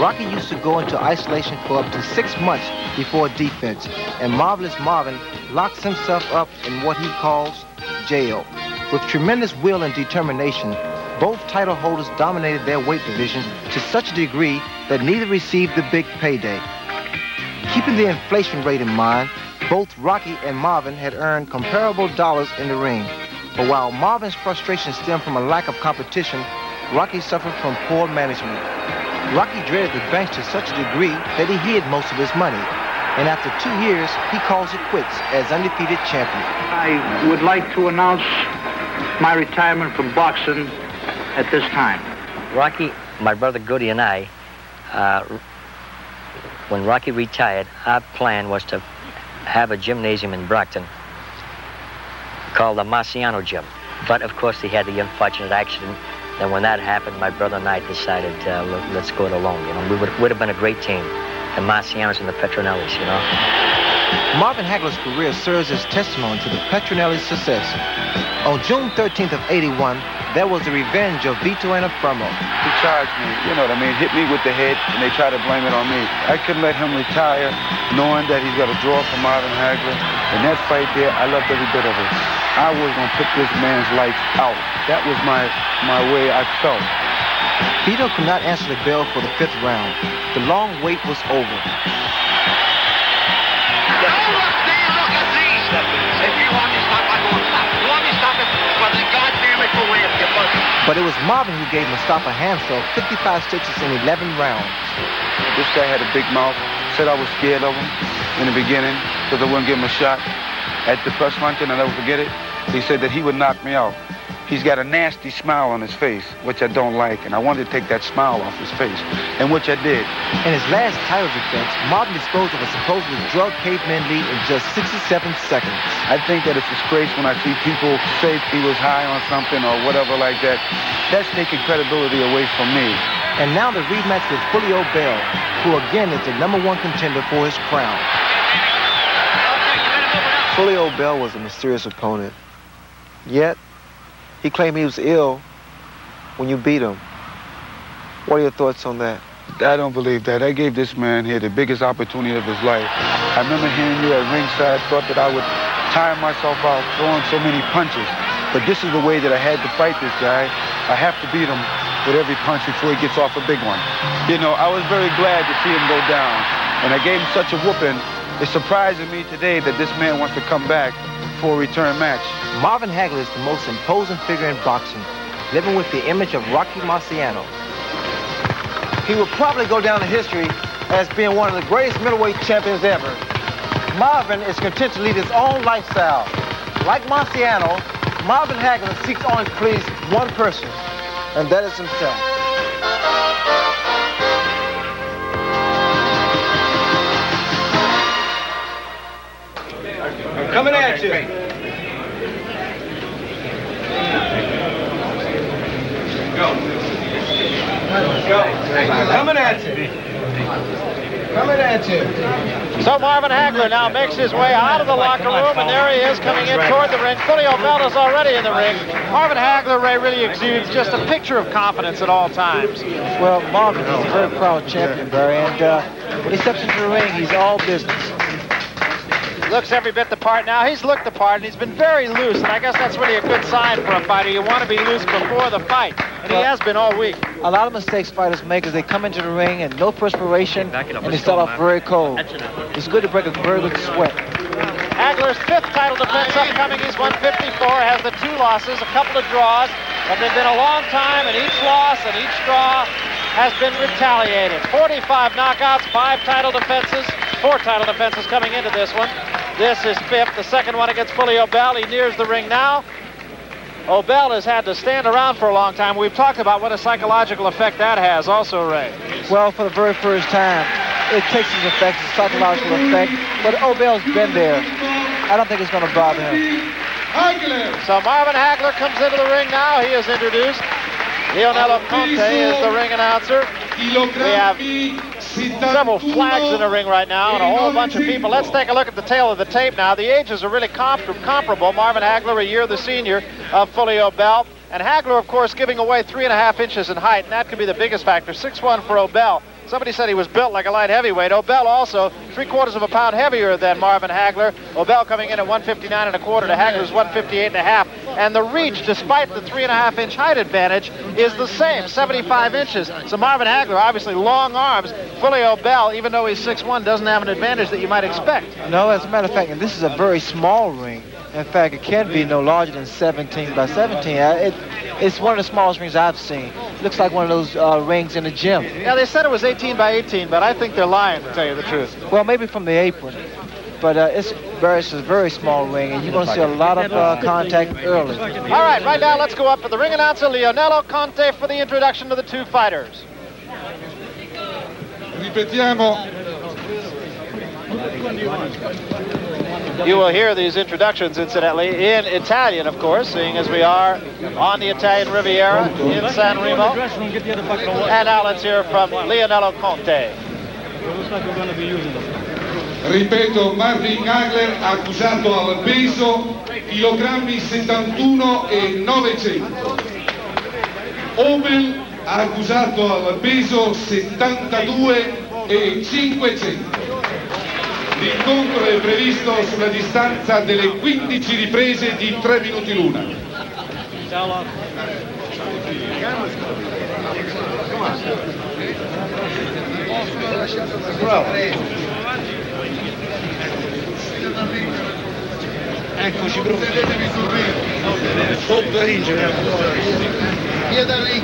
Rocky used to go into isolation for up to 6 months before defense, and Marvelous Marvin locks himself up in what he calls jail. With tremendous will and determination, both title holders dominated their weight division to such a degree that neither received the big payday. Keeping the inflation rate in mind, both Rocky and Marvin had earned comparable dollars in the ring. But while Marvin's frustration stemmed from a lack of competition, Rocky suffered from poor management. Rocky dreaded the banks to such a degree that he hid most of his money. And after 2 years, he calls it quits as undefeated champion. I would like to announce my retirement from boxing at this time. Rocky, my brother Goody and I, when Rocky retired, our plan was to have a gymnasium in Brockton called the Marciano Gym. But of course, he had the unfortunate accident. And when that happened, my brother and I decided, let's go it alone. You know, we would have been a great team, the Marcianos and the Petronellis, you know. Marvin Haglar's career serves as testimony to the Petronelli's success. On June 13th of '81, there was the revenge of Vito and Infermo. He charged me, you know what I mean, hit me with the head, and they tried to blame it on me. I couldn't let him retire, knowing that he's got a draw from Marvin Haglar. And that fight there, I loved every bit of it. I was going to put this man's lights out. That was my way I felt. Vito could not answer the bell for the 5th round. The long wait was over. Look at me. If you want me to stop, I'm going to stop. You want me to stop it? Well, then goddamn it, go away if you must. But it was Marvin who gave Mustafa Hamsel 55 stitches in 11 rounds. This guy had a big mouth. Said I was scared of him in the beginning because I wouldn't give him a shot. At the press luncheon, I'll never forget it, he said that he would knock me out. He's got a nasty smile on his face, which I don't like, and I wanted to take that smile off his face, and which I did. In his last title defense, Marvin disposed of a supposedly drug caveman lead in just 67 seconds. I think that it's a disgrace when I see people say he was high on something or whatever like that. That's taking credibility away from me. And now the rematch with Fulgencio, who again is the #1 contender for his crown. Fulgencio was a mysterious opponent. Yet, he claimed he was ill when you beat him. What are your thoughts on that? I don't believe that. I gave this man here the biggest opportunity of his life. I remember hearing you at ringside, thought that I would tire myself out throwing so many punches. But this is the way that I had to fight this guy. I have to beat him with every punch before he gets off a big one. You know, I was very glad to see him go down. And I gave him such a whooping. It's surprising me today that this man wants to come back for a return match. Marvin Haglar is the most imposing figure in boxing, living with the image of Rocky Marciano. He will probably go down in history as being one of the greatest middleweight champions ever. Marvin is content to lead his own lifestyle. Like Marciano, Marvin Haglar seeks only to please one person, and that is himself. Coming at you. Go. Coming at you. Coming at you. So Marvin Haglar now makes his way out of the locker room, and there he is coming in toward the ring. Fulgencio is already in the ring. Marvin Haglar, Ray, really exudes just a picture of confidence at all times. Well, Marvin is a very proud champion, Barry, and when he steps into the ring, he's all business. Looks every bit the part now. He's looked the part, and he's been very loose, and I guess that's really a good sign for a fighter. You want to be loose before the fight, and he has been all week. A lot of mistakes fighters make as they come into the ring and no perspiration, and they start off very cold. It's good to break a very good sweat. Haglar's 5th title defense upcoming. He's won 54, has the 2 losses, a couple of draws, but they've been a long time, and each loss and each draw has been retaliated. 45 knockouts, 5 title defenses, 4 title defenses coming into this one. This is 5th, the second one against Fulgencio. He nears the ring now. Obel has had to stand around for a long time. We've talked about what a psychological effect that has also, Ray. Well, for the very first time, it takes its effect, its psychological effect, but Obel's been there. I don't think it's going to bother him. So Marvin Haglar comes into the ring now. He is introduced. Leonello Conte is the ring announcer. We have several flags in the ring right now and a whole bunch of people. Let's take a look at the tail of the tape now. The ages are really comparable. Marvin Haglar, a year the senior of Fulgencio, and Haglar, of course, giving away 3.5 inches in height, and that could be the biggest factor. 6'1" for Obel. Somebody said he was built like a light heavyweight. Obel also 3/4 of a pound heavier than Marvin Haglar. Obel coming in at 159 1/4 to Haglar's 158 1/2. And the reach, despite the 3.5-inch height advantage, is the same, 75 inches. So Marvin Haglar, obviously long arms. Fully Obel, even though he's 6'1", doesn't have an advantage that you might expect. No, as a matter of fact, and this is a very small ring. In fact, it can be no larger than 17 by 17. It's one of the smallest rings I've seen. Looks like one of those rings in the gym. Yeah, they said it was 18 by 18, but I think they're lying, to tell you the truth. Well, maybe from the apron. But it's a very small ring, and you're going to see a lot of contact early. All right now let's go up for the ring announcer, Leonello Conte, for the introduction to the two fighters. Ripetiamo. You will hear these introductions, incidentally, in Italian, of course, seeing as we are on the Italian Riviera in San Remo. And now let's hear from Leonello Conte. Ripeto, Marvin Haglar accusato al peso chilogrammi 71 e 900. Obel accusato al peso 72 e 500. L'incontro è previsto sulla distanza delle 15 riprese di 3 minuti l'una. Eccoci pronti. Sotto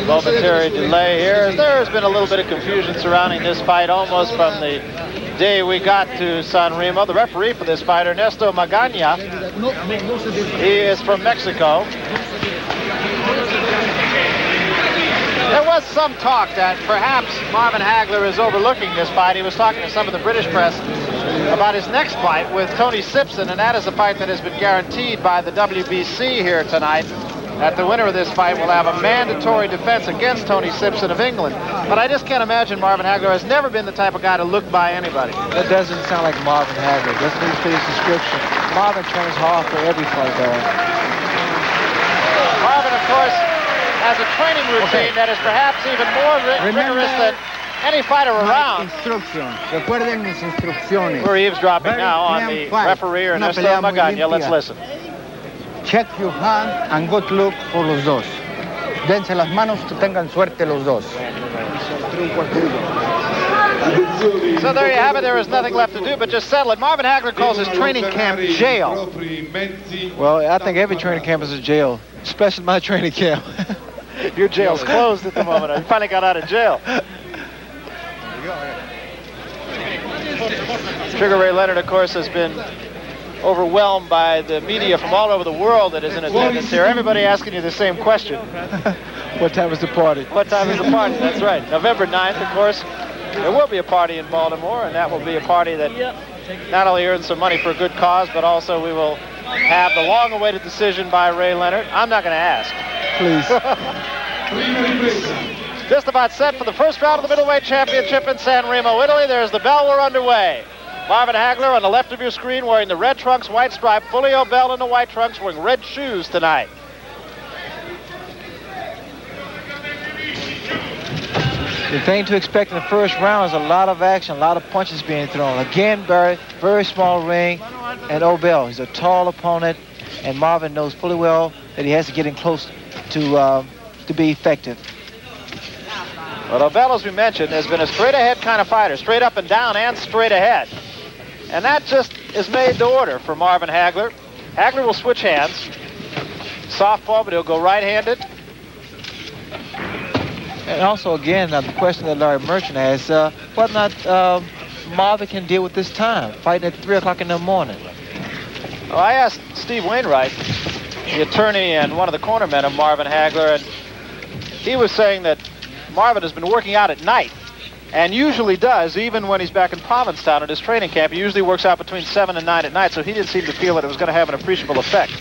Momentary delay here. There has been a little bit of confusion surrounding this fight almost from the day we got to San Remo. The referee for this fight, Ernesto Magana, he is from Mexico. There was some talk that perhaps Marvin Haglar is overlooking this fight. He was talking to some of the British press about his next fight with Tony Simpson, and that is a fight that has been guaranteed by the WBC here tonight, that the winner of this fight will have a mandatory defense against Tony Simpson of England. But I just can't imagine Marvin Haglar has never been the type of guy to look by anybody. That doesn't sound like Marvin Haglar. Doesn't even fit his description. Marvin trains hard for every fight, though. Marvin, of course, has a training routine that is perhaps even more rigorous than any fighter around. Recuerden mis instrucciones. We're eavesdropping now on the referee, Ernesto Magana. Let's listen. Check your hand and good luck for los dos. Dense las manos, que tengan suerte los dos. So there you have it. There is nothing left to do but just settle it. Marvin Haglar calls his training camp jail. Well, I think every training camp is a jail, especially my training camp. Your jail's closed at the moment. You finally got out of jail. Sugar Ray Leonard, of course, has been overwhelmed by the media from all over the world that is in attendance here. Everybody asking you the same question. What time is the party? What time is the party? That's right. November 9th, of course, there will be a party in Baltimore, and that will be a party that not only earns some money for a good cause, but also we will have the long-awaited decision by Ray Leonard. I'm not going to ask. Please. Just about set for the first round of the middleweight championship in San Remo, Italy. There's the bell. We're underway. Marvin Haglar on the left of your screen wearing the red trunks, white stripe. Fully Obel in the white trunks wearing red shoes tonight. The thing to expect in the first round is a lot of action, a lot of punches being thrown. Again, very small ring, and Obel, he's a tall opponent, and Marvin knows fully well that he has to get in close to be effective. Well, Obel, as we mentioned, has been a straight-ahead kind of fighter, straight up and down and straight ahead. And that just is made to order for Marvin Haglar. Haglar will switch hands. Softball, but he'll go right-handed. And also, again, the question that Larry Merchant asked, whether or not Marvin can deal with this time, fighting at 3 o'clock in the morning. Well, I asked Steve Wainwright, the attorney and one of the cornermen of Marvin Haglar, and he was saying that Marvin has been working out at night, and usually does, even when he's back in Provincetown at his training camp. He usually works out between 7 and 9 at night, so he didn't seem to feel that it was going to have an appreciable effect.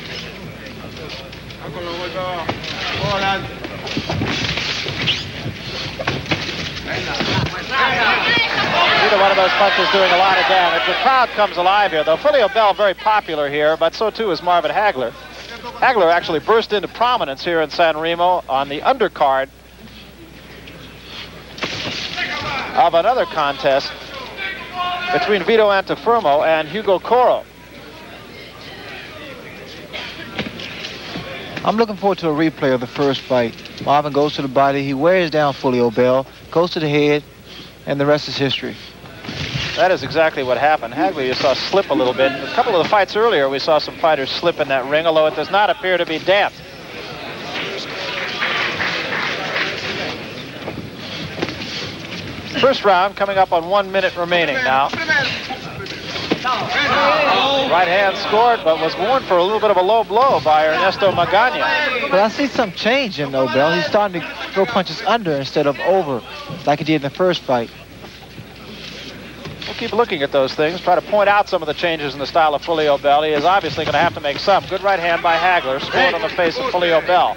Either one of those punches doing a lot of damage. The crowd comes alive here, though. Fully Obel very popular here, but so too is Marvin Haglar. Haglar actually burst into prominence here in San Remo on the undercard of another contest between Vito Antuofermo and Hugo Coro. I'm looking forward to a replay of the first fight. Marvin goes to the body, he wears down Fulio Bell, goes to the head, and the rest is history. That is exactly what happened. Haglar, you saw slip a little bit. A couple of the fights earlier, we saw some fighters slip in that ring, although it does not appear to be damp. First round coming up on 1 minute remaining now. Right hand scored, but was warned for a little bit of a low blow by Ernesto Magana. But I see some change in Obel. He's starting to throw punches under instead of over, like he did in the first fight. We'll keep looking at those things, try to point out some of the changes in the style of Fulio Bell. He is obviously going to have to make some. Good right hand by Haglar, scored on the face of Fulio Bell.